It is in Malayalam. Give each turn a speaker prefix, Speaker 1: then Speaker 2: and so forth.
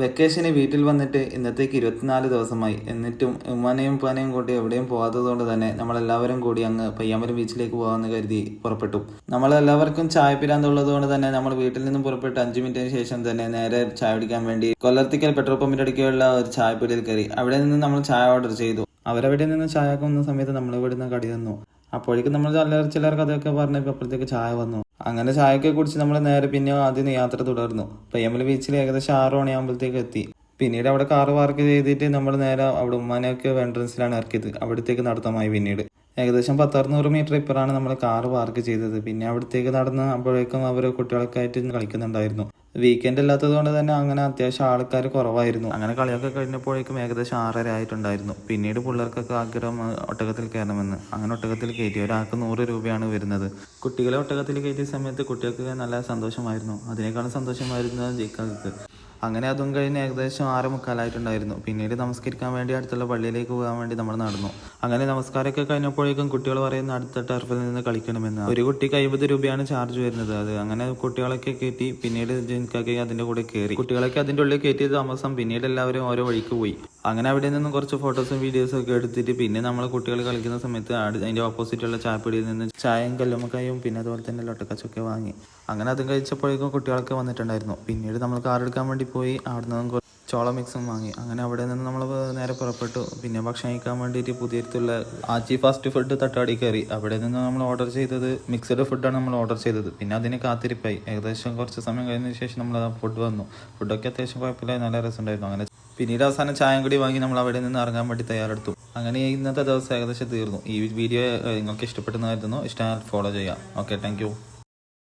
Speaker 1: വെക്കേഷന് വീട്ടിൽ വന്നിട്ട് ഇന്നത്തേക്ക് 24 ദിവസമായി. എന്നിട്ടും ഉമ്മാനെയും ഉപ്പാനെയും കൂട്ടി എവിടെയും പോകാത്തതുകൊണ്ട് തന്നെ നമ്മളെല്ലാവരും കൂടി അങ്ങ് പയ്യാമ്പലം ബീച്ചിലേക്ക് പോകാമെന്ന് കരുതി പുറപ്പെട്ടു. നമ്മളെല്ലാവർക്കും ചായ പിരാന്തുള്ളത് കൊണ്ട് തന്നെ നമ്മൾ വീട്ടിൽ നിന്നും പുറപ്പെട്ട് 5 മിനിറ്റിന് ശേഷം തന്നെ നേരെ ചായ കുടിക്കാൻ വേണ്ടി കൊല്ലർത്തിക്കൽ പെട്രോൾ പമ്പിന്റെ അടുക്കുള്ള ഒരു ചായപ്പീടിയിൽ കയറി. അവിടെ നിന്ന് നമ്മൾ ചായ ഓർഡർ ചെയ്തു. അവരവിടെ നിന്ന് ചായ വന്ന സമയത്ത് നമ്മൾ ഇവിടുന്ന് കടി തന്നു. അപ്പോഴേക്കും നമ്മൾ ചിലർ കഥയൊക്കെ പറഞ്ഞപ്പോൾ അപ്പോഴത്തേക്ക് ചായ വന്നു. അങ്ങനെ ചായയൊക്കെ കുടിച്ച് നമ്മൾ നേരെ പിന്നെ ആദ്യം യാത്ര തുടർന്നു. പയ്യാമ്പലം ബീച്ചിൽ ഏകദേശം 6 മണിയാകുമ്പോഴത്തേക്ക് എത്തി. പിന്നീട് അവിടെ കാറ് പാർക്ക് ചെയ്തിട്ട് നമ്മൾ നേരെ അവിടെ ഉമ്മാനെയൊക്കെ എൻട്രൻസിലാണ് ഇറക്കിയത്. അവിടത്തേക്ക് നടത്തമായി. പിന്നീട് ഏകദേശം 100-600 മീറ്റർ ഇപ്പറാണ് നമ്മൾ കാറ് പാർക്ക് ചെയ്തത്. പിന്നെ അവിടത്തേക്ക് നടന്ന് അപ്പോഴേക്കും അവർ കുട്ടികളൊക്കെ ആയിട്ട് കളിക്കുന്നുണ്ടായിരുന്നു. വീക്കെൻഡ് അല്ലാത്തത് കൊണ്ട് തന്നെ അങ്ങനെ അത്യാവശ്യം ആൾക്കാർ കുറവായിരുന്നു. അങ്ങനെ കളിയൊക്കെ കഴിഞ്ഞപ്പോഴേക്കും ഏകദേശം 6:30 ആയിട്ടുണ്ടായിരുന്നു. പിന്നീട് പിള്ളേർക്കൊക്കെ ആഗ്രഹം ഒട്ടകത്തിൽ കയറണമെന്ന്. അങ്ങനെ ഒട്ടകത്തിൽ കയറ്റി. ഒരാൾക്ക് 100 രൂപയാണ് വരുന്നത്. കുട്ടികളെ ഒട്ടകത്തിൽ കയറ്റിയ സമയത്ത് കുട്ടികൾക്ക് നല്ല സന്തോഷമായിരുന്നു. അതിനേക്കാളും സന്തോഷമായിരുന്നു ജിക്കാക്ക്. അങ്ങനെ അതും കഴിഞ്ഞ് ഏകദേശം 6:45 പിന്നീട് നമസ്കരിക്കാൻ വേണ്ടി അടുത്തുള്ള പള്ളിയിലേക്ക് പോകാൻ വേണ്ടി നമ്മൾ നടന്നു. അങ്ങനെ നമസ്കാരമൊക്കെ കഴിഞ്ഞപ്പോഴേക്കും കുട്ടികൾ പറയുന്ന അടുത്ത ടർഫിൽ നിന്ന് കളിക്കണമെന്ന്. ഒരു കുട്ടിക്ക് 50 രൂപയാണ് ചാർജ് വരുന്നത്. അത് അങ്ങനെ കുട്ടികളൊക്കെ കയറ്റി. പിന്നീട് ജിൻകാക്ക് അതിന്റെ കൂടെ കയറി. കുട്ടികളൊക്കെ അതിന്റെ ഉള്ളിൽ കയറ്റിയ താമസം പിന്നീട് എല്ലാവരും ഓരോ വഴിക്ക് പോയി. അങ്ങനെ അവിടെ നിന്നും കുറച്ച് ഫോട്ടോസും വീഡിയോസും ഒക്കെ എടുത്തിട്ട് പിന്നെ നമ്മൾ കുട്ടികൾ കളിക്കുന്ന സമയത്ത് അതിന്റെ ഓപ്പോസിറ്റുള്ള ചായപ്പൊടിയിൽ നിന്ന് ചായയും കല്ലുമ്മക്കായും പിന്നെ അതുപോലെ തന്നെ ലൊട്ടക്കച്ചൊക്കെ വാങ്ങി. അങ്ങനെ അതും കഴിച്ചപ്പോഴേക്കും കുട്ടികളൊക്കെ വന്നിട്ടുണ്ടായിരുന്നു. പിന്നീട് നമ്മൾ കാർ എടുക്കാൻ വേണ്ടി പോയി. അവിടെ നിന്നും ചോള മിക്സും വാങ്ങി. അങ്ങനെ അവിടെ നിന്ന് നമ്മൾ നേരെ പുറപ്പെട്ടു. പിന്നെ ഭക്ഷണം കഴിക്കാൻ വേണ്ടിയിട്ട് പുതിയടുത്തുള്ള ആച്ചി ഫാസ്റ്റ് ഫുഡ് തട്ടാടി കയറി. അവിടെ നിന്ന് നമ്മൾ ഓർഡർ ചെയ്തത് മിക്സഡ് ഫുഡാണ് നമ്മൾ ഓർഡർ ചെയ്തത്. പിന്നെ അതിന് കാത്തിരിപ്പായി. ഏകദേശം കുറച്ച് സമയം കഴിഞ്ഞതിന് ശേഷം നമ്മൾ ഫുഡ് വന്നു. ഫുഡൊക്കെ അത്യാവശ്യം കുഴപ്പമില്ല, നല്ല രസമുണ്ടായിരുന്നു. അങ്ങനെ പിന്നീട് അവസാനം ചായം കൂടി വാങ്ങി നമ്മൾ അവിടെ നിന്ന് ഇറങ്ങാൻ വേണ്ടി തയ്യാറെടുത്തു. അങ്ങനെ ഇന്നത്തെ ദിവസം ഏകദേശം തീർന്നു. ഈ വീഡിയോ നിങ്ങൾക്ക് ഇഷ്ടപ്പെട്ടെന്നായിരുന്നു. ഇഷ്ടമായാൽ ഫോളോ ചെയ്യാം. Okay, thank you.